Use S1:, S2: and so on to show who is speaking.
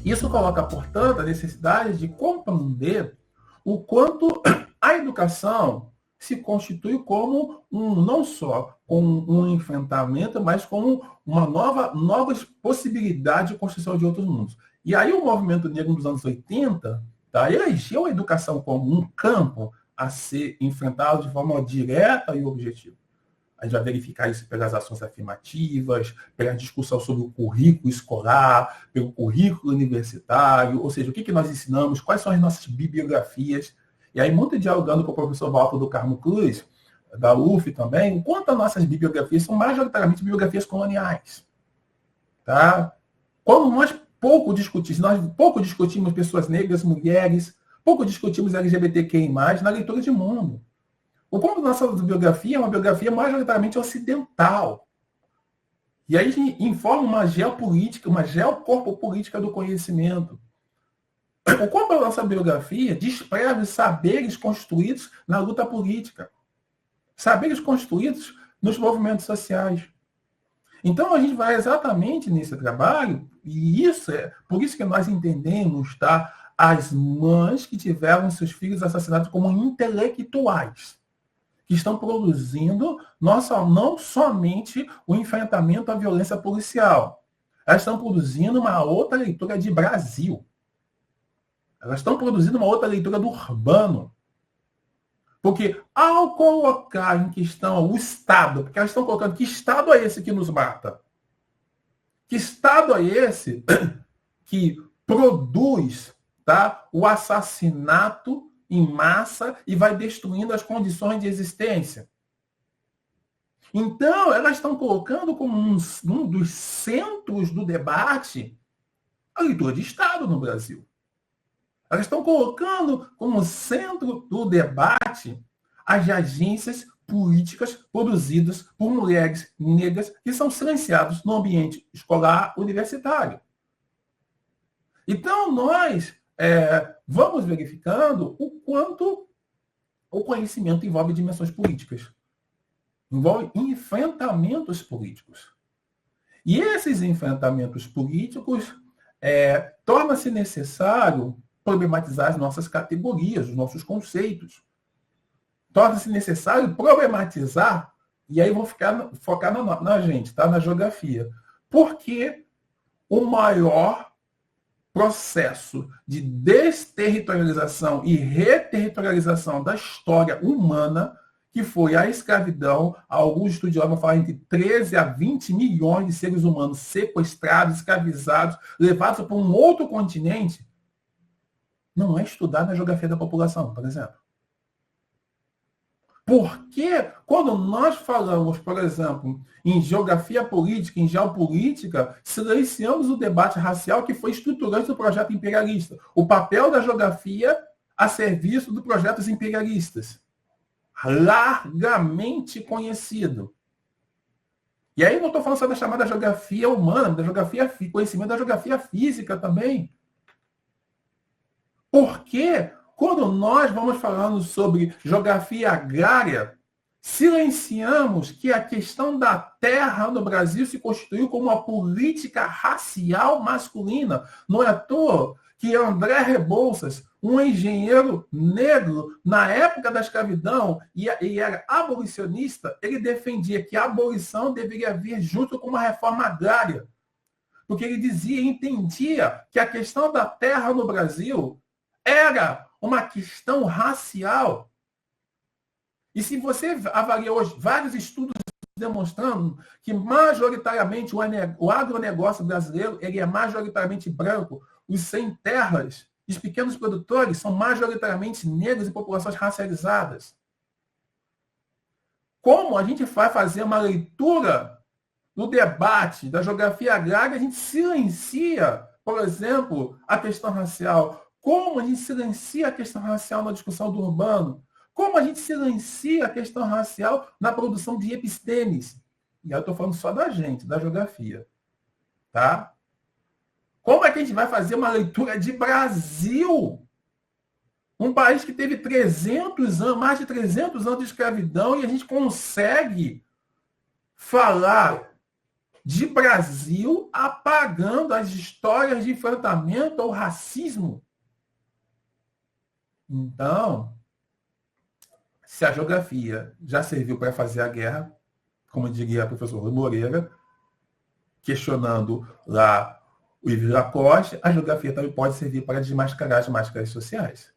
S1: Isso coloca, portanto, a necessidade de compreender o quanto a educação se constitui como não só um enfrentamento, mas como uma novas possibilidades de construção de outros mundos. E aí o movimento negro dos anos 80 elegeu a educação como um campo a ser enfrentado de forma direta e objetiva. A gente vai verificar isso pelas ações afirmativas, pela discussão sobre o currículo escolar, pelo currículo universitário, ou seja, o que nós ensinamos, quais são as nossas bibliografias. E aí, muito dialogando com o professor Walter do Carmo Cruz, da UF também, o quanto as nossas bibliografias são majoritariamente bibliografias coloniais. Tá? Quando nós pouco discutimos pessoas negras, mulheres, pouco discutimos LGBTQI+, na leitura de mundo. O ponto da nossa biografia é uma biografia majoritariamente ocidental. E aí a gente informa uma geopolítica, uma geocorpopolítica do conhecimento. O corpo da nossa biografia despreza os saberes construídos na luta política. Saberes construídos nos movimentos sociais. Então a gente vai exatamente nesse trabalho, e por isso que nós entendemos, as mães que tiveram seus filhos assassinados como intelectuais, que estão produzindo não somente o enfrentamento à violência policial. Elas estão produzindo uma outra leitura de Brasil. Elas estão produzindo uma outra leitura do urbano. Porque ao colocar em questão o Estado, porque elas estão colocando que Estado é esse que nos mata? Que Estado é esse que produz o assassinato em massa e vai destruindo as condições de existência? Então, elas estão colocando como um dos centros do debate a leitura de Estado no Brasil. Elas estão colocando como centro do debate as agências políticas produzidas por mulheres negras que são silenciadas no ambiente escolar universitário. Então, nós vamos verificando o quanto o conhecimento envolve dimensões políticas. Envolve enfrentamentos políticos. E esses enfrentamentos políticos torna-se necessário problematizar as nossas categorias, os nossos conceitos. Torna-se necessário problematizar, e aí vou focar na gente, na geografia. Porque o maior processo de desterritorialização e reterritorialização da história humana, que foi a escravidão, alguns estudiosos vão falar entre 13 a 20 milhões de seres humanos sequestrados, escravizados, levados para um outro continente, não é estudado na geografia da população, por exemplo. Porque quando nós falamos, por exemplo, em geografia política, em geopolítica, silenciamos o debate racial que foi estruturante do projeto imperialista. O papel da geografia a serviço dos projetos imperialistas. Largamente conhecido. E aí não estou falando só da chamada geografia humana, da geografia, conhecimento da geografia física também. Porque quando nós vamos falando sobre geografia agrária, silenciamos que a questão da terra no Brasil se constituiu como uma política racial masculina. Não é à toa que André Rebouças, um engenheiro negro, na época da escravidão, e era abolicionista, ele defendia que a abolição deveria vir junto com uma reforma agrária. Porque ele dizia, entendia que a questão da terra no Brasil era uma questão racial. E se você avalia hoje vários estudos demonstrando que majoritariamente o agronegócio brasileiro ele é majoritariamente branco, os sem terras, os pequenos produtores são majoritariamente negros e populações racializadas. Como a gente vai fazer uma leitura no debate da geografia agrária, a gente silencia, por exemplo, a questão racial. Como a gente silencia a questão racial na discussão do urbano? Como a gente silencia a questão racial na produção de epistemes? E eu estou falando só da gente, da geografia. Tá? Como é que a gente vai fazer uma leitura de Brasil? Um país que teve 300 anos, mais de 300 anos de escravidão, e a gente consegue falar de Brasil apagando as histórias de enfrentamento ao racismo. Então, se a geografia já serviu para fazer a guerra, como diria o professor Moreira, questionando lá o Ives Lacoste, a geografia também pode servir para desmascarar as máscaras sociais.